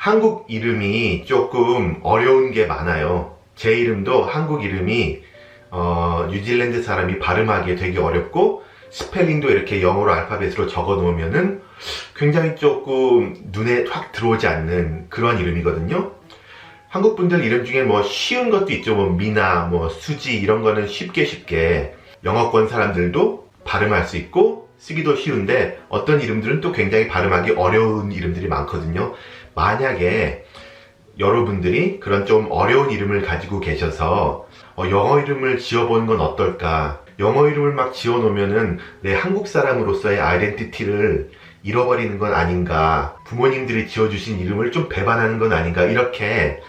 한국 이름이 조금 어려운 게 많아요. 제 이름도 한국 이름이 뉴질랜드 사람이 발음하기에 되게 어렵고 스펠링도 이렇게 영어로 알파벳으로 적어 놓으면은 굉장히 조금 눈에 확 들어오지 않는 그런 이름이거든요. 한국 분들 이름 중에 뭐 쉬운 것도 있죠. 뭐 미나, 뭐 수지 이런 거는 쉽게 영어권 사람들도 발음할 수 있고 쓰기도 쉬운데 어떤 이름들은 또 굉장히 발음하기 어려운 이름들이 많거든요. 만약에 여러분들이 그런 좀 어려운 이름을 가지고 계셔서 영어 이름을 지어보는 건 어떨까? 영어 이름을 막 지어놓으면은 내 한국 사람으로서의 아이덴티티를 잃어버리는 건 아닌가? 부모님들이 지어주신 이름을 좀 배반하는 건 아닌가? 이렇게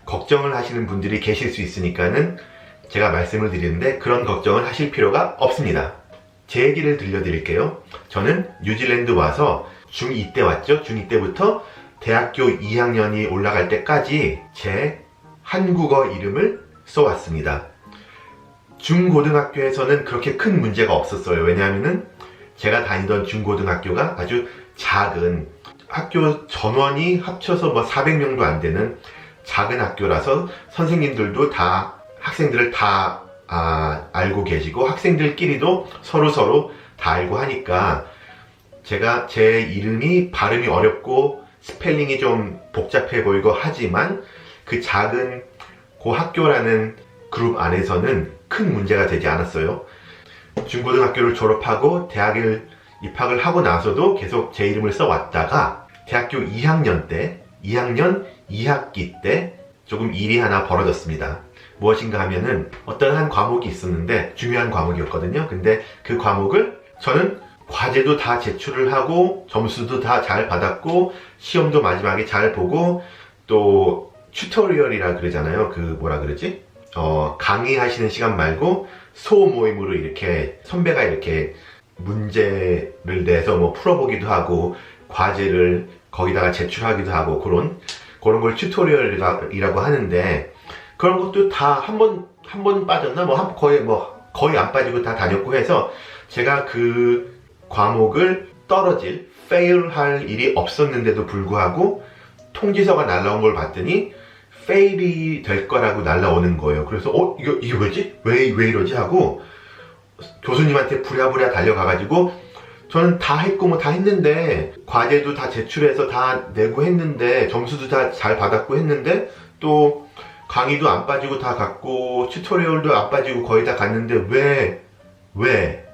걱정을 하시는 분들이 계실 수 있으니까는 제가 말씀을 드리는데 그런 걱정을 하실 필요가 없습니다. 제 얘기를 들려드릴게요. 저는 뉴질랜드 와서 중2 때 왔죠. 중2 때부터 대학교 2학년이 올라갈 때까지 제 한국어 이름을 써왔습니다. 중고등학교에서는 그렇게 큰 문제가 없었어요. 왜냐하면은 제가 다니던 중고등학교가 아주 작은 학교 전원이 합쳐서 뭐 400명도 안 되는 작은 학교라서 선생님들도 다 학생들을 다 알고 계시고 학생들끼리도 서로 다 알고 하니까 제가 제 이름이 발음이 어렵고 스펠링이 좀 복잡해 보이고 하지만 그 작은 그 학교라는 그룹 안에서는 큰 문제가 되지 않았어요. 중고등학교를 졸업하고 대학을 입학을 하고 나서도 계속 제 이름을 써왔다가 대학교 2학년 때 2학년 2학기 때 조금 일이 하나 벌어졌습니다. 무엇인가 하면은 어떤 한 과목이 있었는데 중요한 과목이었거든요. 근데 그 과목을 저는 과제도 다 제출을 하고 점수도 다 잘 받았고 시험도 마지막에 잘 보고 또 튜토리얼이라 그러잖아요. 그 뭐라 그러지? 강의하시는 시간 말고 소모임으로 이렇게 선배가 이렇게 문제를 내서 뭐 풀어보기도 하고 과제를 거기다가 제출하기도 하고 그런 걸 튜토리얼이라고 하는데 그런 것도 다 한 번 빠졌나? 거의 안 빠지고 다 다녔고 해서 제가 그 과목을 fail 할 일이 없었는데도 불구하고 통지서가 날라온 걸 봤더니 fail이 될 거라고 날라오는 거예요. 그래서 이게 뭐지? 왜 이러지? 하고 교수님한테 부랴부랴 달려가가지고 저는 다 했고 뭐 다 했는데 과제도 다 제출해서 다 내고 했는데 점수도 다 잘 받았고 했는데 또 강의도 안 빠지고 다 갔고 튜토리얼도 안 빠지고 거의 다 갔는데 왜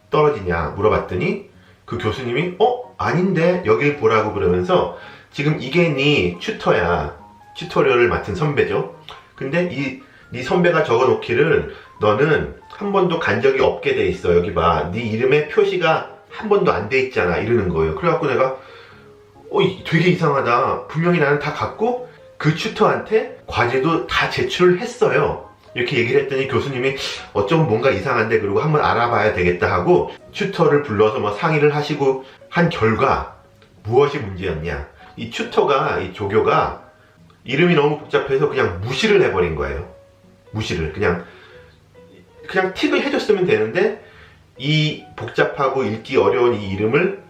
떨어지냐 물어봤더니 그 교수님이 아닌데 여길 보라고 그러면서 지금 이게 네 튜터야. 튜토리얼을 맡은 선배죠. 근데 네 선배가 적어놓기를 너는 한 번도 간 적이 없게 돼 있어. 여기 봐. 네 이름에 표시가 한 번도 안 돼 있잖아. 이러는 거예요. 그래갖고 내가 되게 이상하다. 분명히 나는 다 갔고 그 튜터한테 과제도 다 제출을 했어요. 이렇게 얘기를 했더니 교수님이 어쩜 뭔가 이상한데 그러고 한번 알아봐야 되겠다 하고 튜터를 불러서 뭐 상의를 하시고 한 결과 무엇이 문제였냐. 이 튜터가, 이 조교가 이름이 너무 복잡해서 그냥 무시를 해버린 거예요. 무시를. 그냥 틱을 해줬으면 되는데 이 복잡하고 읽기 어려운 이 이름을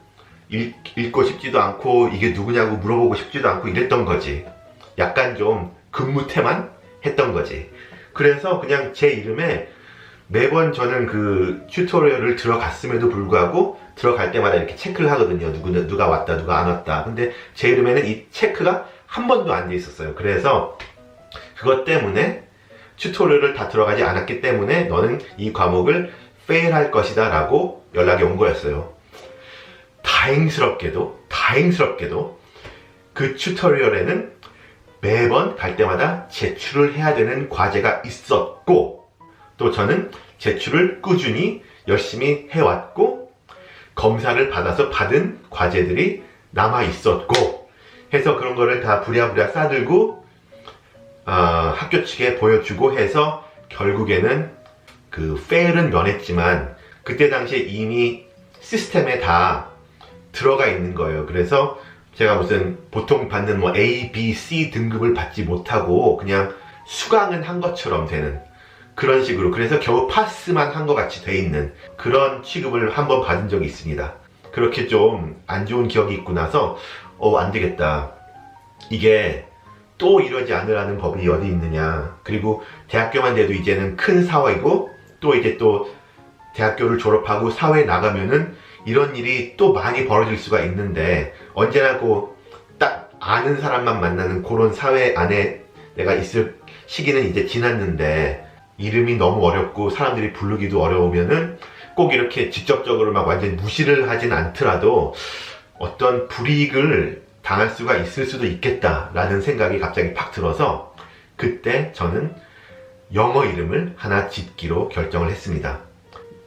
읽고 싶지도 않고 이게 누구냐고 물어보고 싶지도 않고 이랬던 거지. 약간 좀 근무태만 했던 거지. 그래서 그냥 제 이름에 매번 저는 그 튜토리얼을 들어갔음에도 불구하고 들어갈 때마다 이렇게 체크를 하거든요. 누가 왔다 누가 안 왔다. 근데 제 이름에는 이 체크가 한 번도 안 돼 있었어요. 그래서 그것 때문에 튜토리얼을 다 들어가지 않았기 때문에 너는 이 과목을 fail 할 것이다 라고 연락이 온 거였어요. 다행스럽게도 그 튜토리얼에는 매번 갈 때마다 제출을 해야 되는 과제가 있었고 또 저는 제출을 꾸준히 열심히 해왔고 검사를 받아서 받은 과제들이 남아 있었고 해서 그런 거를 다 부랴부랴 싸들고 학교 측에 보여주고 해서 결국에는 그 fail은 면했지만 그때 당시에 이미 시스템에 다 들어가 있는 거예요. 그래서 제가 무슨 보통 받는 뭐 A, B, C 등급을 받지 못하고 그냥 수강은 한 것처럼 되는 그런 식으로 그래서 겨우 파스만 한 것 같이 돼 있는 그런 취급을 한번 받은 적이 있습니다. 그렇게 좀 안 좋은 기억이 있고 나서 안 되겠다. 이게 또 이러지 않으라는 법이 어디 있느냐. 그리고 대학교만 돼도 이제는 큰 사회이고, 또 이제 또 대학교를 졸업하고 사회에 나가면은 이런 일이 또 많이 벌어질 수가 있는데, 언제나 딱 아는 사람만 만나는 그런 사회 안에 내가 있을 시기는 이제 지났는데, 이름이 너무 어렵고 사람들이 부르기도 어려우면은 꼭 이렇게 직접적으로 막 완전 무시를 하진 않더라도 어떤 불이익을 당할 수가 있을 수도 있겠다라는 생각이 갑자기 팍 들어서, 그때 저는 영어 이름을 하나 짓기로 결정을 했습니다.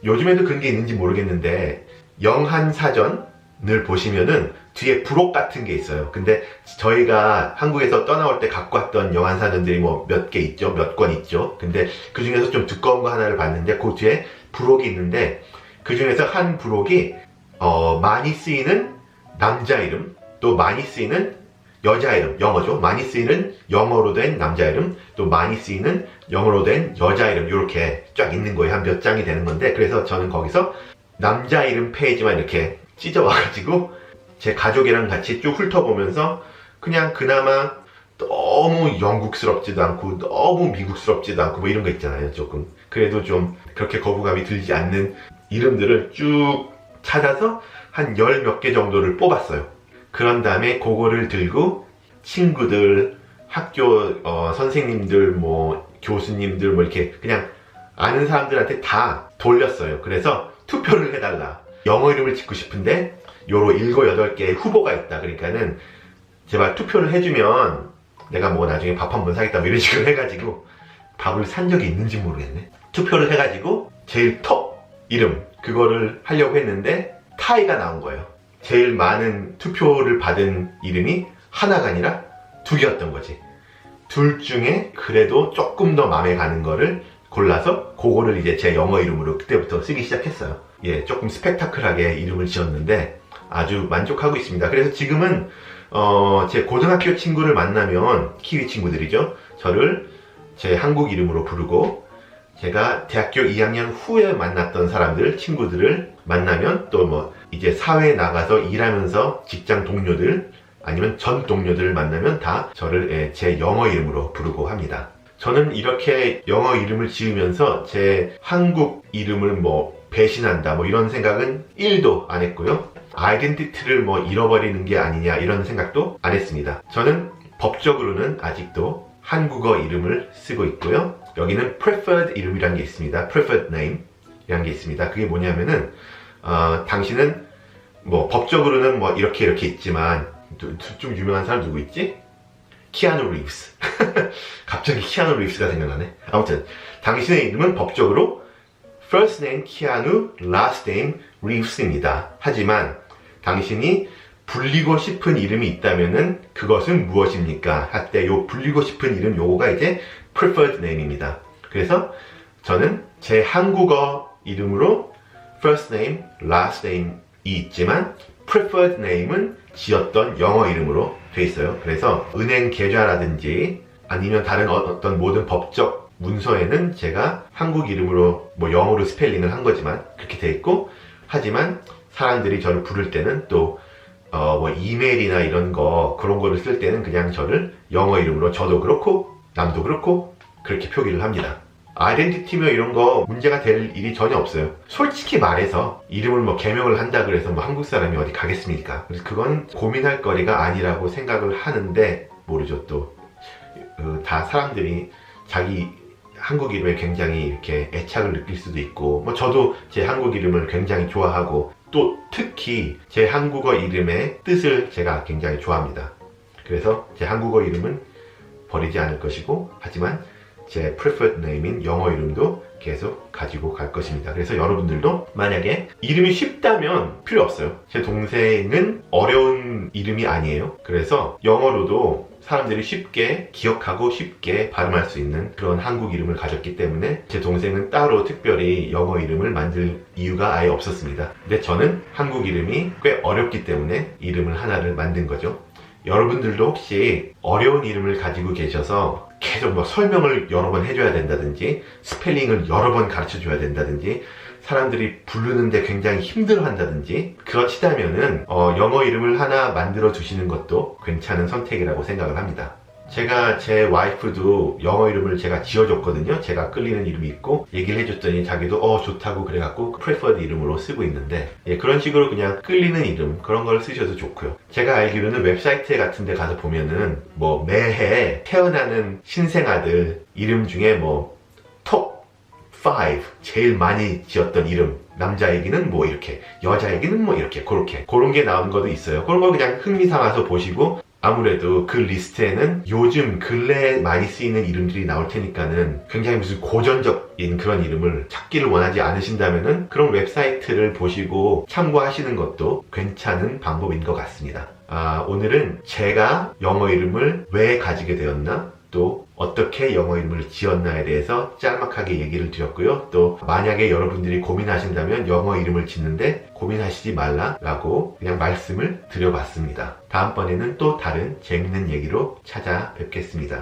요즘에도 그런 게 있는지 모르겠는데, 영한사전을 보시면은 뒤에 부록 같은 게 있어요. 근데 저희가 한국에서 떠나올 때 갖고 왔던 영한사전들이 뭐 몇 개 있죠, 몇 권 있죠. 근데 그 중에서 좀 두꺼운 거 하나를 봤는데, 그 뒤에 부록이 있는데, 그 중에서 한 부록이 많이 쓰이는 남자 이름, 또 많이 쓰이는 여자 이름, 영어죠. 많이 쓰이는 영어로 된 남자 이름, 또 많이 쓰이는 영어로 된 여자 이름, 이렇게 쫙 있는 거예요. 한 몇 장이 되는 건데, 그래서 저는 거기서 남자 이름 페이지만 이렇게 찢어와가지고 제 가족이랑 같이 쭉 훑어보면서, 그냥 그나마 너무 영국스럽지도 않고 너무 미국스럽지도 않고 뭐 이런 거 있잖아요. 조금 그래도 좀 그렇게 거부감이 들지 않는 이름들을 쭉 찾아서 한 열 몇 개 정도를 뽑았어요. 그런 다음에 그거를 들고 친구들, 학교 선생님들, 뭐 교수님들, 뭐 이렇게 그냥 아는 사람들한테 다 돌렸어요. 그래서 투표를 해달라. 영어 이름을 짓고 싶은데 요로 7, 8개의 후보가 있다. 그러니까는 제발 투표를 해주면 내가 뭐 나중에 밥 한 번 사겠다, 뭐 이런 식으로 해가지고, 밥을 산 적이 있는지 모르겠네. 투표를 해가지고 제일 톱 이름, 그거를 하려고 했는데 타이가 나온 거예요. 제일 많은 투표를 받은 이름이 하나가 아니라 2개였던 거지. 둘 중에 그래도 조금 더 마음에 가는 거를 골라서 그거를 이제 제 영어 이름으로 그때부터 쓰기 시작했어요. 예, 조금 스펙타클하게 이름을 지었는데 아주 만족하고 있습니다. 그래서 지금은 제 고등학교 친구를 만나면, 키위 친구들이죠, 저를 제 한국 이름으로 부르고, 제가 대학교 2학년 후에 만났던 사람들, 친구들을 만나면 또 뭐 이제 사회에 나가서 일하면서 직장 동료들 아니면 전 동료들을 만나면 다 저를 제 영어 이름으로 부르고 합니다. 저는 이렇게 영어 이름을 지으면서 제 한국 이름을 뭐 배신한다, 뭐 이런 생각은 1도 안 했고요. 아이덴티티를 뭐 잃어버리는 게 아니냐, 이런 생각도 안 했습니다. 저는 법적으로는 아직도 한국어 이름을 쓰고 있고요. 여기는 preferred 이름이라는 게 있습니다. preferred name 이라는 게 있습니다. 그게 뭐냐면은 당신은 뭐 법적으로는 뭐 이렇게 있지만, 좀 유명한 사람 누구 있지? 키아누 리브스. 갑자기 키아누 리브스가 생각나네. 아무튼 당신의 이름은 법적으로 first name 키아누, last name 리브스입니다. 하지만 당신이 불리고 싶은 이름이 있다면은 그것은 무엇입니까? 할 때 요 불리고 싶은 이름, 요거가 이제 preferred name입니다. 그래서 저는 제 한국어 이름으로 first name, last name이 있지만 preferred name은 지었던 영어 이름으로 돼 있어요. 그래서 은행 계좌라든지 아니면 다른 어떤 모든 법적 문서에는 제가 한국 이름으로 뭐 영어로 스펠링을 한 거지만 그렇게 돼 있고, 하지만 사람들이 저를 부를 때는 또 뭐 이메일이나 이런 거, 그런 거를 쓸 때는 그냥 저를 영어 이름으로, 저도 그렇고 남도 그렇고 그렇게 표기를 합니다. 아이덴티티며 이런 거 문제가 될 일이 전혀 없어요. 솔직히 말해서 이름을 뭐 개명을 한다 그래서 뭐 한국 사람이 어디 가겠습니까? 그래서 그건 고민할 거리가 아니라고 생각을 하는데, 모르죠. 또 다 사람들이 자기 한국 이름에 굉장히 이렇게 애착을 느낄 수도 있고, 뭐 저도 제 한국 이름을 굉장히 좋아하고, 또 특히 제 한국어 이름의 뜻을 제가 굉장히 좋아합니다. 그래서 제 한국어 이름은 버리지 않을 것이고, 하지만 제 preferred name인 영어 이름도 계속 가지고 갈 것입니다. 그래서 여러분들도 만약에 이름이 쉽다면 필요 없어요. 제 동생은 어려운 이름이 아니에요. 그래서 영어로도 사람들이 쉽게 기억하고 쉽게 발음할 수 있는 그런 한국 이름을 가졌기 때문에 제 동생은 따로 특별히 영어 이름을 만들 이유가 아예 없었습니다. 근데 저는 한국 이름이 꽤 어렵기 때문에 이름을 하나를 만든 거죠. 여러분들도 혹시 어려운 이름을 가지고 계셔서 계속 뭐 설명을 여러 번 해줘야 된다든지, 스펠링을 여러 번 가르쳐 줘야 된다든지, 사람들이 부르는데 굉장히 힘들어한다든지 그렇시다면은 영어 이름을 하나 만들어 두시는 것도 괜찮은 선택이라고 생각을 합니다. 제가 제 와이프도 영어 이름을 제가 지어줬거든요. 제가 끌리는 이름이 있고 얘기를 해줬더니 자기도 좋다고 그래갖고 preferred 이름으로 쓰고 있는데, 그런 식으로 그냥 끌리는 이름 그런 걸 쓰셔도 좋고요. 제가 알기로는 웹사이트 같은 데 가서 보면은 뭐 매해 태어나는 신생아들 이름 중에 뭐 톱 5 제일 많이 지었던 이름, 남자애기는 뭐 이렇게, 여자애기는 뭐 이렇게, 그런 게 나온 것도 있어요. 그런 거 그냥 흥미 삼아서 보시고, 아무래도 그 리스트에는 요즘 근래에 많이 쓰이는 이름들이 나올 테니까는 굉장히 무슨 고전적인 그런 이름을 찾기를 원하지 않으신다면은 그런 웹사이트를 보시고 참고하시는 것도 괜찮은 방법인 것 같습니다. 오늘은 제가 영어 이름을 왜 가지게 되었나, 또 어떻게 영어 이름을 지었나에 대해서 짤막하게 얘기를 드렸고요. 또 만약에 여러분들이 고민하신다면 영어 이름을 짓는데 고민하시지 말라라고 그냥 말씀을 드려봤습니다. 다음번에는 또 다른 재밌는 얘기로 찾아뵙겠습니다.